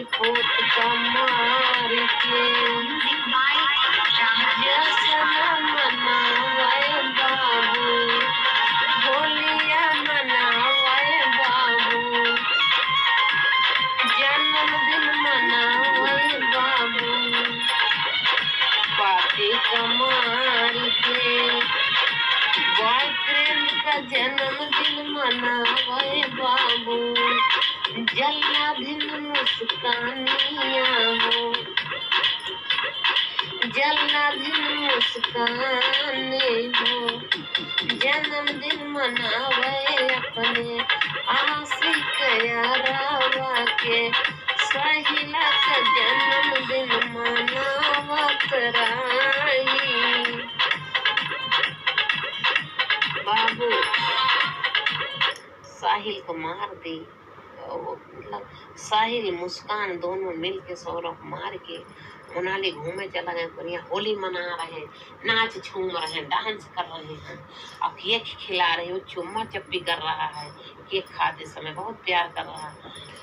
पोत का मार के जश्न मनावे बाबू, होलिया मनावे बाबू, जन्मदिन मनावे बाबू, पार्टी का मार के बॉयफ्रेंड का जन्मदिन मनावे बाबू, जन्मदिन मुस्कानियाँ हो, जन्मदिन मुस्काने हो, जन्मदिन मनावे अपने आशिक यारावा के, सहिला का जन्मदिन मनावत रही। बाबू साहिल को मार दी, मतलब साहिल मुस्कान दोनों मिल के सौरभ मार के मनाली घूमे चला गए। बढ़िया होली मना रहे, नाच झूम रहे, डांस कर रहे हैं, और केक खिला रहे हो, चुम्मा चप्पी कर रहा है, केक खाते समय बहुत प्यार कर रहा है।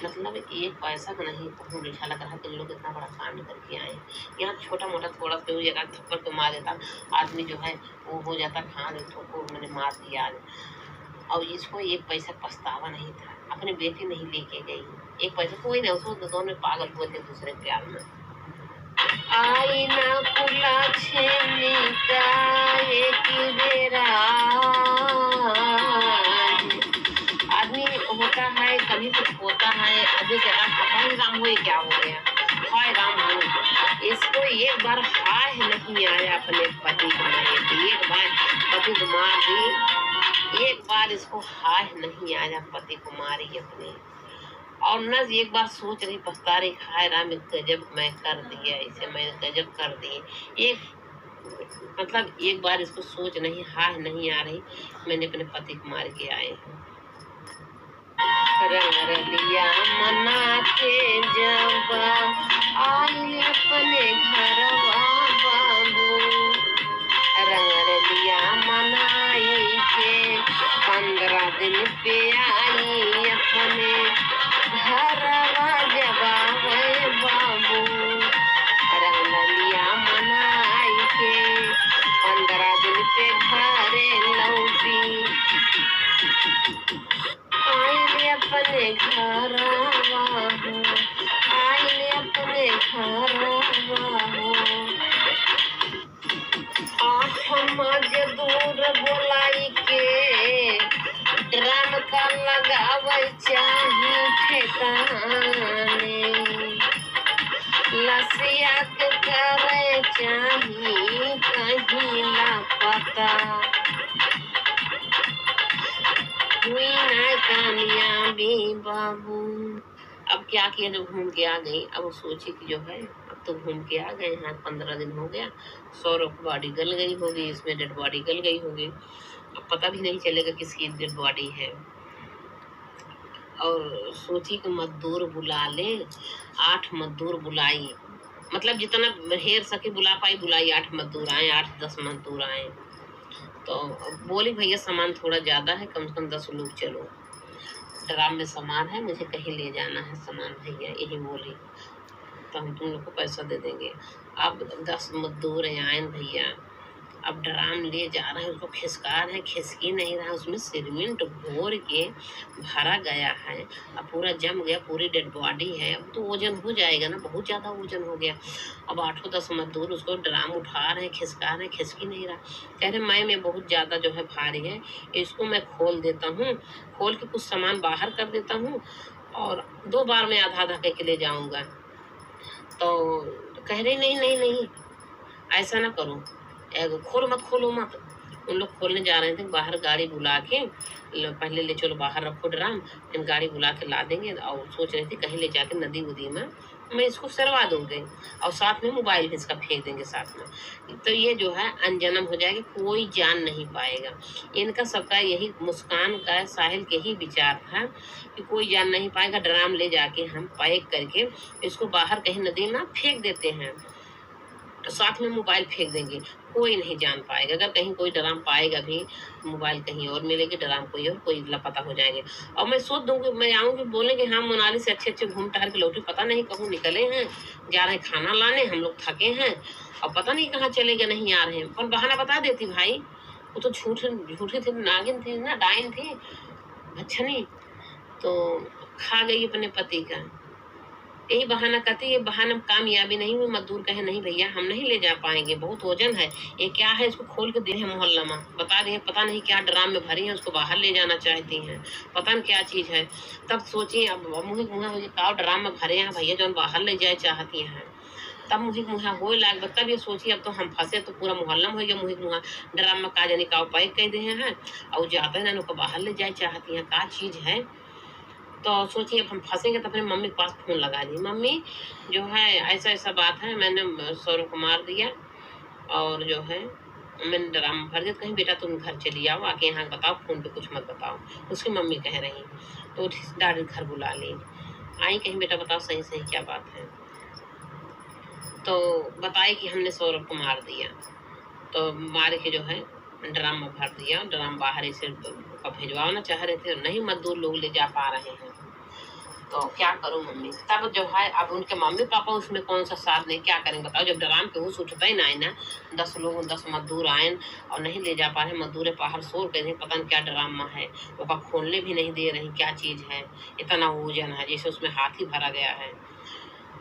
मतलब एक पैसा का नहीं, बहुत अच्छा लग रहा है कि लोग इतना बड़ा कांड करके आए। यहाँ छोटा मोटा थोड़ा सा जगह थप्पड़ के मार देता आदमी जो है वो हो जाता, खा तो मैंने मार दिया। और इसको एक पैसा पछतावा नहीं था, अपनी बेटी नहीं लेके गई, एक पैसा कोई नहीं, उसको दोनों पागल हुए थे दूसरे प्यार में। आई ना खुला छेनी का एक बेरा, आदमी होता है कभी कुछ होता है, अभी जरा हाय राम हुए, क्या हो गया हाय राम हो। इसको एक बार हाय नहीं आया अपने पति को मारे, एक बार पति को मार दी, एक बार इसको हाय नहीं आया पति को मारी अपने, और न एक बार सोच रही पछता रही, हाय राम गजब मैं कर दिया, इसे मैंने गजब कर दिए। एक मतलब एक बार इसको सोच नहीं, हाय नहीं आ रही, मैंने अपने पति को मार के आए। रंग रलिया मना के जब आई अपने घर बाबू, रंग रलिया मनाई के 15 दिन पे आई अपने घरवा जबावे बाबू, रंग रलिया मनाई के 15 दिन पे घरे लौटी, आइले अपने घरवा हो, आइले अपने घरवा हो। 8 मजदूर बोलाई के ड्रम का लगावे चाही ठेकाने, लसिया के करे चाही कहीं लापता, हुई ना कामयाबी बाबू। अब क्या किया, जो घूम के आ गई, अब वो सोची कि जो है अब तो घूम के आ गए हैं, 15 दिन हो गया, सौरभ बॉडी गल गई होगी, इसमें डेड बॉडी गल गई होगी, अब पता भी नहीं चलेगा किसकी डेड बॉडी है। और सोची कि मजदूर बुला ले, 8 मजदूर बुलाई, मतलब जितना ढेर सके बुला पाई बुलाई, 8 मजदूर आए, 8-10 मजदूर आए। तो बोली भैया सामान थोड़ा ज़्यादा है, कम से कम 10 लोग चलो, ड्राम में सामान है, मुझे कहीं ले जाना है सामान भैया, यही बोली, तो हम तुम लोग को पैसा दे देंगे। अब 10 मजदूर आए भैया, अब ड्राम ले जा रहे हैं, उसको खिसका रहे हैं, खिसकी नहीं रहा, उसमें सीमेंट घोर के भरा गया है, अब पूरा जम गया, पूरी डेड बॉडी है, अब तो वजन हो जाएगा ना, बहुत ज़्यादा वजन हो गया। अब 8-10 मजदूर उसको ड्राम उठा रहे हैं, खिसका रहे हैं, खिसकी नहीं रहा, कह रहे मैं बहुत ज़्यादा जो है भारी है, इसको मैं खोल देता हूँ, खोल के कुछ सामान बाहर कर देता हूँ, और 2 बार में आधा करके ले जाऊँगा। तो कह रहे नहीं नहीं नहीं, ऐसा ना करो, खोलो मत, खोलो मत। उन लोग खोलने जा रहे थे, बाहर गाड़ी बुला के पहले ले चलो, बाहर रखो ड्राम, फिर गाड़ी बुला के ला देंगे, और सोच रहे थे कहीं ले जाके नदी उदी में मैं इसको सरवा दूंगी, और साथ में मोबाइल भी इसका फेंक देंगे साथ में, तो ये जो है अनजन्म हो जाएगा, कोई जान नहीं पाएगा। इनका सबका यही, मुस्कान का, साहिल के ही विचार था कि कोई जान नहीं पाएगा, ड्राम ले जाके हम पैक करके इसको बाहर कहीं नदी में फेंक देते हैं। साथ में मोबाइल फेंक देंगे, कोई नहीं जान पाएगा। अगर कहीं कोई ड्राम पाएगा भी, मोबाइल कहीं और मिलेगी, ड्राम कोई और, कोई लापता हो जाएंगे। और मैं सोच दूंगी, मैं आऊंगी, बोलेंगे हाँ मोनाली से अच्छे अच्छे घूम टहल के लौटे, पता नहीं कहूँ निकले हैं, जा रहे हैं खाना लाने, हम लोग थके हैं और पता नहीं कहाँ चले गए, नहीं आ रहे हैं। पर बहाना बता देती भाई, वो तो झूठी थी, नागिन थी ना, डायन थी, भच्छनी, तो खा गई अपने पति का। यही बहाना करती, ये बहाना कामयाबी नहीं हुई। मजदूर कहे नहीं भैया हम नहीं ले जा पाएंगे, बहुत वजन है, ये क्या है, इसको खोल के दे हैं मोहल्ला में, बता दें पता नहीं क्या ड्राम में भरी है, उसको बाहर ले जाना चाहती हैं, पता नहीं क्या चीज़ है। तब सोचिए, अब मुँह मुँह का ड्राम में भरे हैं भैया जो बाहर ले जाए चाहती हैं, तब मुझे मुँह हो लाग, तब ये सोचिए अब तो हम फंसे, तो पूरा मोहल्ला में हो गया मुँह मुँह, ड्राम में का जाने का पैक कर दे हैं और जाते हैं उनको बाहर ले जाए चाहती हैं, का चीज़ है। तो सोचिए अब हम फंसेंगे, तो अपने मम्मी के पास फ़ोन लगा दी, मम्मी जो है ऐसा ऐसा बात है, मैंने सौरभ को मार दिया और जो है मैंने ड्राम भर दिया, कहीं बेटा तुम घर चली आओ, आके यहाँ बताओ, फ़ोन पे कुछ मत बताओ। उसकी मम्मी कह रही, तो डायरेक्ट घर बुला ली, आई, कहीं बेटा बताओ सही सही क्या बात है। तो बताए कि हमने सौरभ को मार दिया, तो मार के जो है ड्राम में भर दिया, ड्राम बाहर से भिजवाना चाह रहे थे, नहीं मजदूर लोग ले जा पा रहे हैं, तो क्या करूं मम्मी। तब जो है अब उनके मम्मी पापा उसमें कौन सा साथ नहीं, क्या करेंगे बताओ, जब ड्राम पे होश उठता ही ना है ना, 10 लोग 10 मजदूर आए और नहीं ले जा पा रहे, मजदूर बाहर शोर कर रहे, पता नहीं क्या ड्रामा है, वो खोलने भी नहीं दे रही, क्या चीज़ है, इतना वजन है जैसे उसमें हाथी भरा गया है।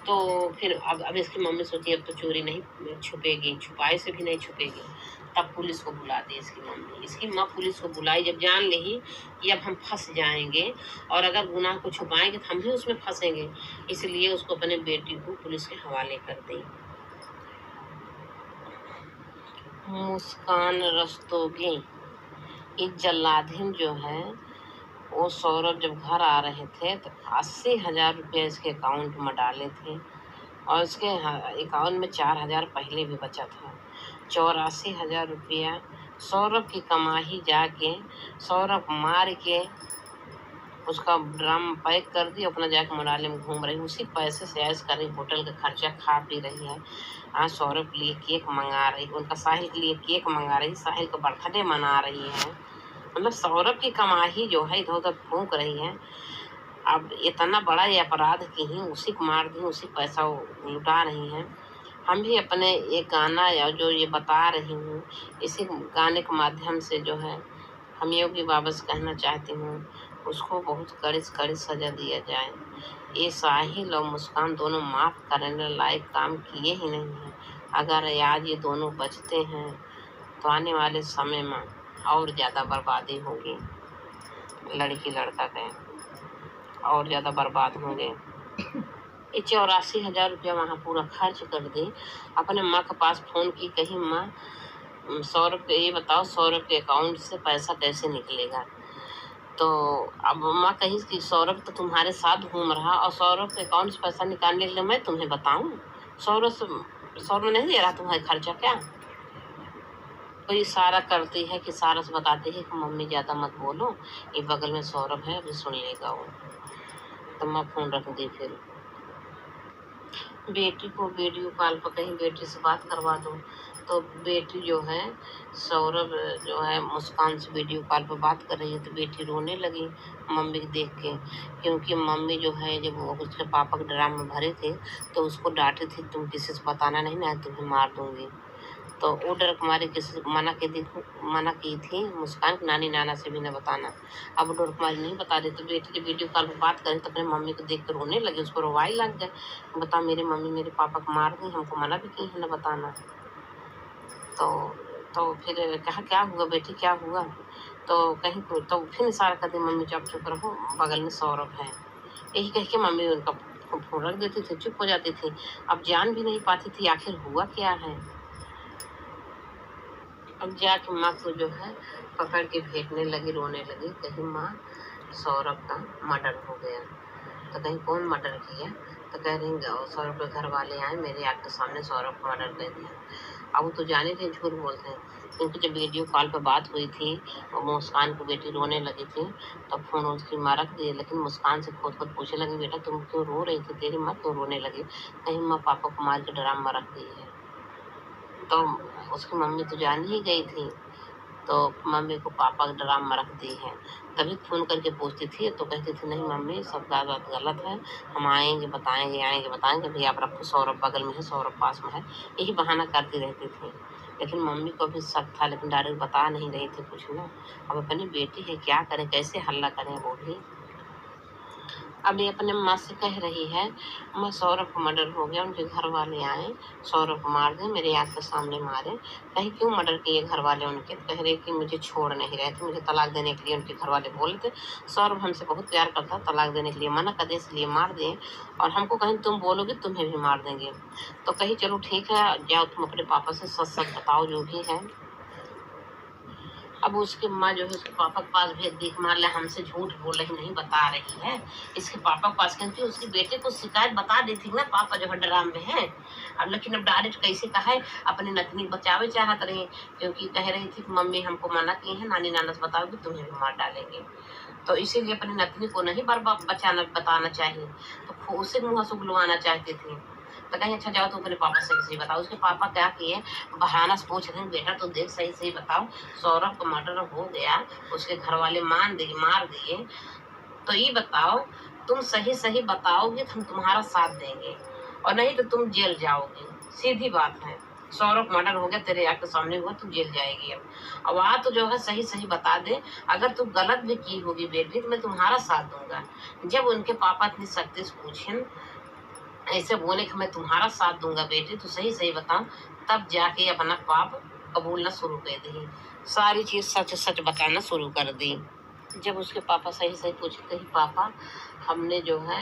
तो फिर अब इसकी मम्मी सोची अब तो चोरी नहीं छुपेगी, छुपाए से भी नहीं छुपेगी, तब पुलिस को बुला दी इसकी मम्मी। इसकी माँ पुलिस को बुलाई, जब जान ली कि अब हम फंस जाएंगे और अगर गुनाह को छुपाएंगे तो हम भी उसमें फंसेंगे, इसलिए उसको अपने बेटी को पुलिस के हवाले कर दी। मुस्कान रस्तोगी, इस जल्लाधिन जो है, वो सौरभ जब घर आ रहे थे तो 80,000 रुपया इसके अकाउंट में डाले थे और इसके अकाउंट में 4,000 पहले भी बचा था। 84,000 रुपया सौरभ की कमाई जाके सौरभ मार के उसका ड्रम पैक कर दी, अपना जाके मनाली में घूम रही, उसी पैसे से ऐश कर रही, होटल का खर्चा खा पी रही है। आज सौरभ के लिए केक मंगा रही, उनका साहिल के लिए केक मंगा रही, साहिल का बर्थडे मना रही है, मतलब सौरभ की कमाई जो है इधर उधर फूंक रही है। अब इतना बड़ा ये अपराध की ही उसी को मार दी, उसी पैसा लुटा रही हैं। हम भी अपने एक गाना या जो ये बता रही हूँ, इसी गाने के माध्यम से जो है हम योगी बाबा से कहना चाहती हूँ, उसको बहुत कड़ी सजा दिया जाए। ये साहिल और मुस्कान दोनों माफ़ करने लायक काम किए ही नहीं हैं। अगर आज ये दोनों बचते हैं तो आने वाले समय में और ज़्यादा बर्बादी होगी, लड़की लड़का के और ज़्यादा बर्बाद होंगे। ये 84,000 रुपया वहाँ पूरा खर्च कर दी। अपने माँ के पास फ़ोन की, कहीं माँ सौरभ के, ये बताओ सौरभ के अकाउंट से पैसा कैसे निकलेगा। तो अब माँ कही कि सौरभ तो तुम्हारे साथ घूम रहा और सौरभ के अकाउंट से पैसा निकालने के लिए मैं तुम्हें बताऊँ, सौरभ नहीं दे रहा तुम्हारे खर्चा क्या। कोई इशारा करती है कि सारा से बताती है कि मम्मी ज़्यादा मत बोलो, ये बगल में सौरभ है, अभी सुन लेगा वो। तो मैं फ़ोन रख दी। फिर बेटी को वीडियो कॉल पर कहीं बेटी से बात करवा दो, तो बेटी जो है सौरभ जो है मुस्कान से वीडियो कॉल पर बात कर रही है, तो बेटी रोने लगी मम्मी को देख के, क्योंकि मम्मी जो है जब वो उसके पापा के ड्राम में भरे थे तो उसको डांटे थी, तुम किसी से बताना नहीं ना, तुम्हें मार दूंगी। तो वो डर कुमारी किसी मना की थी मुस्कान की, नानी नाना से भी न बताना। अब वो डर कुमारी नहीं बता रही, तो बेटी जब वीडियो कॉल पर बात करें तो अपने मम्मी को देख कर रोने लगी, उसको रोवाई लग गए, बता मेरी मम्मी मेरे पापा को मार दी, हमको मना भी की है न बताना। तो फिर कहा क्या हुआ बेटी, क्या हुआ, तो कहीं तो फिर इशारा कर दी, मम्मी चुप रहो, बगल में सौरभ है। यही कह के मम्मी उनका फोन रख देती थी, चुप हो जाती थी। अब जान भी नहीं पाती थी आखिर हुआ क्या है। अब जाके माँ को जो है पकड़ के भेजने लगी, रोने लगी, कहीं माँ सौरभ का मर्डर हो गया। तो कहीं कौन मर्डर किया, तो कह रही सौरभ के घर वाले आए, मेरे आँख के सामने सौरभ को मर्डर कर दिया। अब वो तो जाने थे झूठ बोलते हैं, क्योंकि जब वीडियो कॉल पर बात हुई थी और मुस्कान की बेटी रोने लगी थी, तब फोन उसकी माँ रख दिए, लेकिन मुस्कान से खुद पूछने लगी, बेटा तुम क्यों रो रही थी, तेरी माँ क्यों रोने लगी, कहीं माँ पापा को मार के ड्राम में रख दी है। तो उसकी मम्मी तो जान ही गई थी, तो मम्मी को पापा ड्राम में रख दी है। तभी फ़ोन करके पूछती थी तो कहती थी नहीं मम्मी सब बात गलत है, हम आएंगे बताएंगे भैया आप रखो, सौरभ बगल में है, सौरभ पास में है, यही बहाना करती रहती थी। लेकिन मम्मी को भी शक था, लेकिन डायरेक्ट बता नहीं रही थी कुछ ना। अब अपनी बेटी है, क्या करें, कैसे हल्ला करें वो भी। अब ये अपने माँ से कह रही है मैं सौरभ को मर्डर हो गया, उनके घर वाले आए, सौरभ को मार दे, मेरे आँख के सामने मारे। कहीं क्यों मर्डर किए घर वाले उनके? कह रहे कि मुझे छोड़ नहीं रहे थे, मुझे तलाक देने के लिए उनके घर वाले बोले थे, सौरभ हमसे बहुत प्यार करता, तलाक देने के लिए मना कर दे, इसलिए मार दें, और हमको कहीं तुम बोलोगे तुम्हें भी मार देंगे। तो कही चलो ठीक है, जाओ तुम अपने पापा से सच सच बताओ जो भी है। अब उसकी माँ जो है उसके पापा के पास भेज दी, मान लिया हमसे झूठ बोल रही, नहीं बता रही है, इसके पापा के पास, क्योंकि उसकी बेटे को शिकायत बता दी थी ना पापा जो है ड्राम में है। अब लेकिन अब डायरेक्ट कैसे कहा है, अपनी नतनी बचावे चाहत रही, क्योंकि कह रही थी मम्मी हमको मना की है, नानी नाना से बताओगे तुम्हें भी मार डालेंगे, तो इसीलिए अपनी नतनी को नहीं बताना चाहिए, तो उसे मुँह से बुलवाना चाहती थी। तो कहीं अच्छा जाओ तो अपने पापा से सही बताओ। उसके पापा क्या किए, बहाना से पूछ रहे हैं बेटा तो देख सही सही बताओ, सौरभ का मर्डर हो गया, उसके घर वाले मार दिए, तो ये बताओ, तुम सही सही बताओगे तो हम तुम्हारा साथ देंगे, और नहीं तो तुम जेल जाओगे, सीधी बात है। सौरभ मर्डर हो गया, तेरे आँख के सामने हुआ, तू जेल जाएगी। अब आ तो जो है सही सही बता दे, अगर तू गलत भी की होगी बेटी तो मैं तुम्हारा साथ दूंगा। जब उनके पापा इतनी सख्ती से पूछे, ऐसे बोले कि मैं तुम्हारा साथ दूंगा बेटी, तो सही सही बताओ, तब जाके अपना पाप कबूलना शुरू कर दी, सारी चीज़ सच सच बताना शुरू कर दी। जब उसके पापा सही सही पूछे, कहीं पापा हमने जो है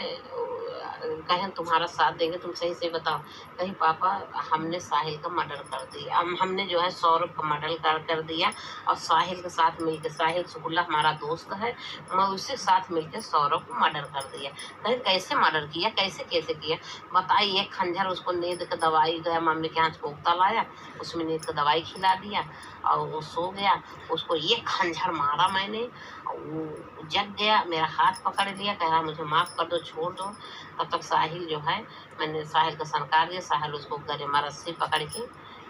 कहें तुम्हारा साथ देंगे, तुम सही सही बताओ, कहीं पापा हमने साहिल का मर्डर कर दिया, हमने जो है सौरभ का मर्डर कर दिया, और साहिल के साथ मिलकर, साहिल सुगुल्ला हमारा दोस्त है, मैं उसके साथ मिलकर सौरभ को मर्डर कर दिया। कहीं कैसे मर्डर किया, कैसे कैसे किया बताइए। खंजर उसको नींद का दवाई गया, मम्मी के यहाँ कोफ्ता लाया, उसमें नींद का दवाई खिला दिया और वो सो गया, उसको ये खंजर मारा मैंने, वो जग गया, मेरा हाथ पकड़ लिया, कह रहा मुझे माफ़ कर दो, छोड़ दो। तब तक साहिल जो है, मैंने साहिल का सनकार दिया, साहिल उसको गले रस्सी पकड़ के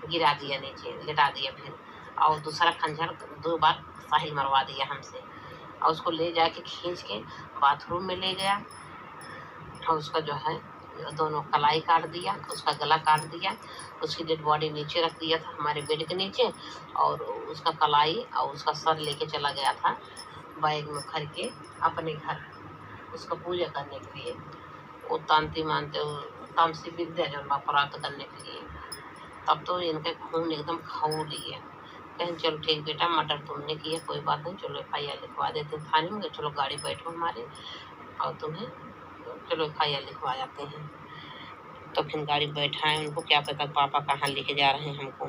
गिरा दिया नीचे, लिटा दिया फिर, और दूसरा खंजर 2 बार साहिल मरवा दिया हमसे, और उसको ले जाके खींच के बाथरूम में ले गया, और उसका जो है दोनों कलाई काट दिया, उसका गला काट दिया, उसकी डेड बॉडी नीचे रख दिया था हमारे बेड के नीचे, और उसका कलाई और उसका सर लेके चला गया था बैग में भर के अपने घर, उसका पूजा करने के लिए, वो तांती मानते तामसी विद्या जो प्राप्त करने के लिए। तब तो इनके खून एकदम खौल लिए। कहें चलो ठीक बेटा, मर्डर तुमने किया, कोई बात नहीं, चलो FIR लिखवा देते हैं थाने में, चलो गाड़ी बैठो हमारे, और तुम्हें चलो FIR लिखवा जाते हैं। तो फिर गाड़ी बैठाए, उनको क्या पता पापा कहाँ लेके जा रहे हैं हमको।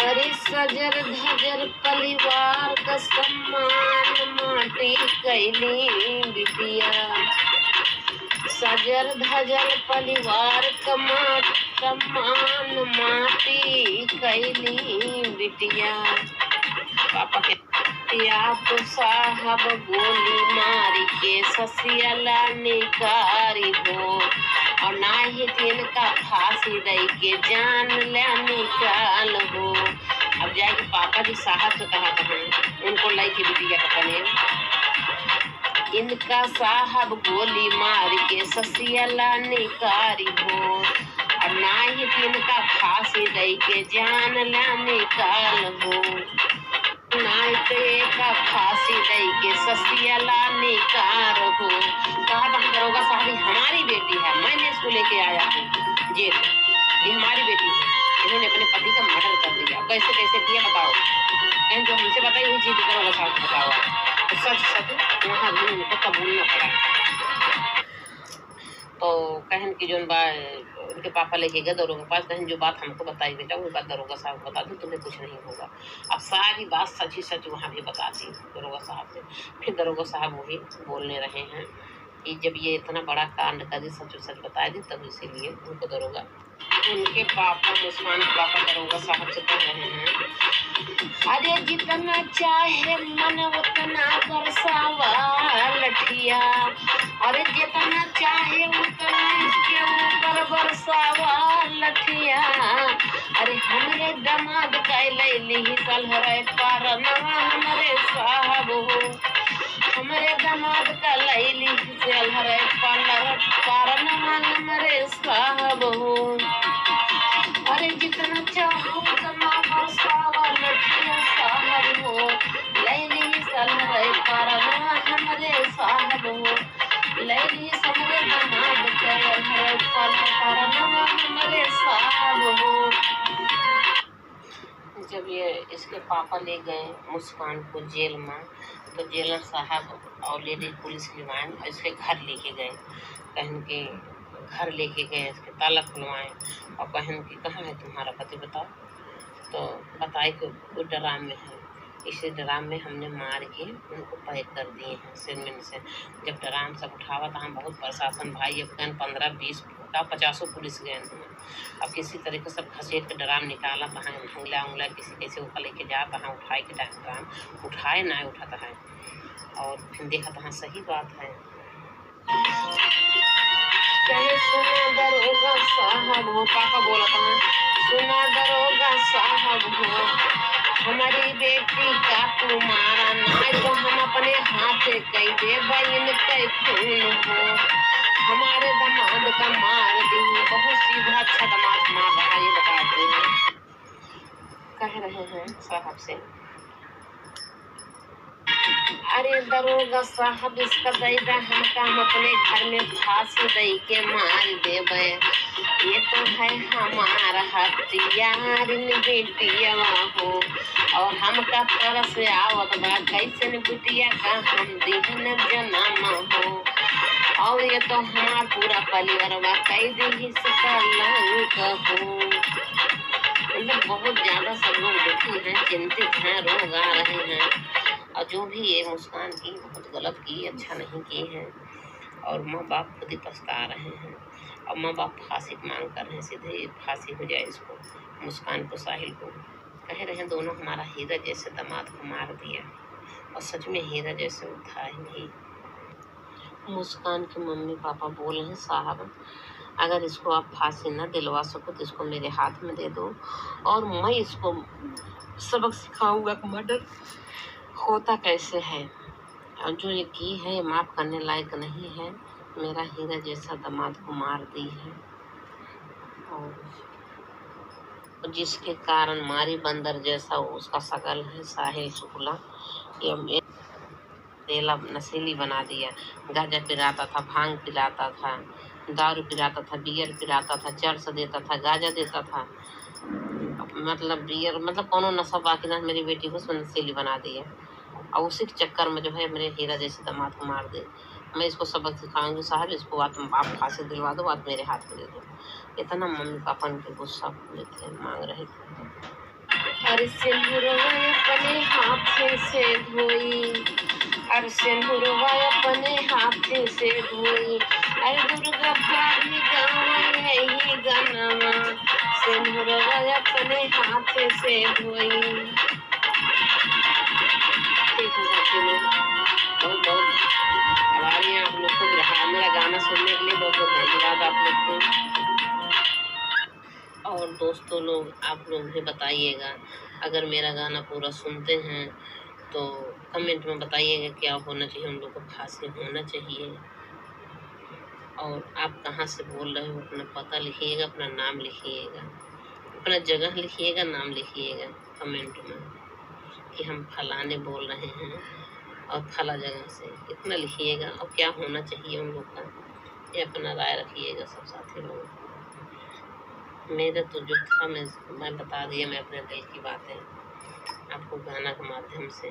अरे सजर धजर परिवार का सम्मान माटी कैली बिटिया, सजर धजर परिवार का सम्मान माटी कैली बिटिया। पापा के तो साहब गोली मारी के ससियला निकारी हो, और ना ही दिन का फांसी दई के जान ले निकाल हो। अब जाके पापा जी साहब से कहा था उनको लाई की बिटिया का बने, इनका साहब गोली मार के ससियला निकारी हो, और ना ही दिन का फांसी दई के जान ले निकाल हो, का फांसी दई के ससियला निकार हो। कहा था दरोगा साहब हमारी बेटी है, मैंने इसको लेके आया हूँ जेल, ये हमारी बेटी है, इन्होंने अपने पति का मर्डर कर दिया। कैसे कैसे किया बताओ, कहीं जो हमसे बताई वही चीज दरोगा साहब को बताओ, तो सच सच वहाँ भी उनको कबूलना पड़ा। तो कहन की जो उनके पापा लेके गए दरोगा के पास, कहन जो बात हमको बताई बेटा वो बात दरोगा साहब बता दो, तुम्हें कुछ नहीं होगा। अब सारी बात सच ही सच वहाँ भी बता दी दरोगा साहब से। फिर दरोगा साहब वही बोलने रहे हैं कि जब ये इतना बड़ा कांड कर दी, सच सच बता दी, तब इसीलिए उनको दरोगा, उनके पापा मुस्कान के पापा दरोगा साहब से कह रहे हैं, अरे जितना चाहे मन उतना बरसावा लठिया, अरे जितना चाहे उतना इसके ऊपर बरसावा लठिया, अरे हमरे दामाद का लैली सलहरे पारनवा हमरे साहब हो, हमरे दामाद का लैली सलहरे पारनवा हमरे साहब हो। अरे जितना चाहो उतना बरसावा लठिया साहब हो, लैली सलहरे पारनवा हमरे साहब हो, लैली समरे दामाद का लहरे पारनवा हमरे साहब हो। जब ये इसके पापा ले गए मुस्कान को जेल में, तो जेलर साहब और लेडी पुलिस लिवाएं और इसके घर लेके गए। कहन के घर लेके गए, इसके ताला खुलवाएं और कहन की कहाँ है तुम्हारा पति बताओ। तो बताए कि वो ड्राम में है। इसी ड्राम में हमने मार के उनको पैक कर दिए हैं सिरमिन से। जब ड्राम सब उठावा तो हम बहुत प्रशासन भाई अब गए 15-20 का 50 पुलिस गए हैं। अब किसी तरीके से सब घसीट के ड्राम निकाला तहाँ उंगला उंगला किसी कैसे ऊपर लेके जा तहाँ उठाए के ड्राम उठाए ना उठाता है और फिर देखा तहाँ सही बात है। सुना दरोगा साहब हो, पापा बोला था सुना दरोगा साहब हो, हमारी बेटी का तुम्हारा ना तो हम अपने हाथ कई दे बहन के खून हो, हमारे दामाद का मार दी बहुत सीधा अच्छा दामाद मार रहा ये बताते हैं, कह रहे हैं साहब से। अरे दरोगा साहब इसका दैदा हमका हम अपने घर में फांसी दे के मार देवे, ये तो है हमारा हथियार बेटिया हो और हमका तरस आवत बा कैसे बिटिया का हम दिहन जन्म हो और ये तो हमारा पूरा परिवार बा कई दी लंक हो। मतलब बहुत ज्यादा सब लोग दुखी हैं, चिंतित हैं, रोग आ रहे हैं और जो भी ये मुस्कान की बहुत गलत की, अच्छा नहीं की है और माँ बाप खुद ही पछता रहे हैं और माँ बाप फांसी की मांग कर रहे हैं, सीधे फांसी हो जाए इसको मुस्कान को साहिल को। कह रहे हैं दोनों हमारा हीरा जैसे दामाद को मार दिया और सच में हीरा जैसे वो था ही नहीं। मुस्कान के मम्मी पापा बोले हैं साहब अगर इसको आप फांसी न दिलवा सको तो इसको मेरे हाथ में दे दो और मैं इसको सबक सिखाऊंगा कि मर्डर होता कैसे है और जो ये की है ये माफ़ करने लायक नहीं है। मेरा हीरा जैसा दामाद को मार दी है और जिसके कारण मारी बंदर जैसा उसका शकल है साहिल शुक्ला, ये तेला नशीली बना दिया। गांजा पिलाता था, भांग पिलाता था, दारू पिलाता था, बियर पिलाता था, चर्च देता था, गांजा देता था, मतलब बियर मतलब कोनो नशा बाकी ना मेरी बेटी को नशीली बना दिया और उसी के चक्कर में जो है मेरे हीरा जैसे दामाद को मार दे। मैं इसको सबक सिखाऊंगी साहब, इसको बात आप फांसी दिलवा दो, बात मेरे हाथ में दे दो। इतना मम्मी पापा उनके गुस्सा थे, मांग रहे थे। अरे सिंदूरवा अपने हाथ से धोई, अरे सिंदूरवा अपने हाथ से धोई, अरे दुर्गा भाभी गाँव यही गनवा, सिंदूरवा अपने हाथ से धोई। ठीक है बहुत बहुत आभारी हैं आप लोग को मेरा गाना सुनने के लिए, बहुत बहुत धन्यवाद आप लोग को। और दोस्तों लोग आप लोग भी बताइएगा अगर मेरा गाना पूरा सुनते हैं तो कमेंट में बताइएगा क्या होना चाहिए, हम लोग को फांसी होना चाहिए। और आप कहाँ से बोल रहे हो अपना पता लिखिएगा, अपना नाम लिखिएगा, अपना जगह लिखिएगा, नाम लिखिएगा कमेंट में कि हम फलाने बोल रहे हैं और फला जगह से, इतना लिखिएगा। और क्या होना चाहिए उन लोग का ये अपना राय रखिएगा सब साथी लोग। मेरा तो जो था मैं बता दिया, मैं अपने दिल की बातें आपको गाना के माध्यम से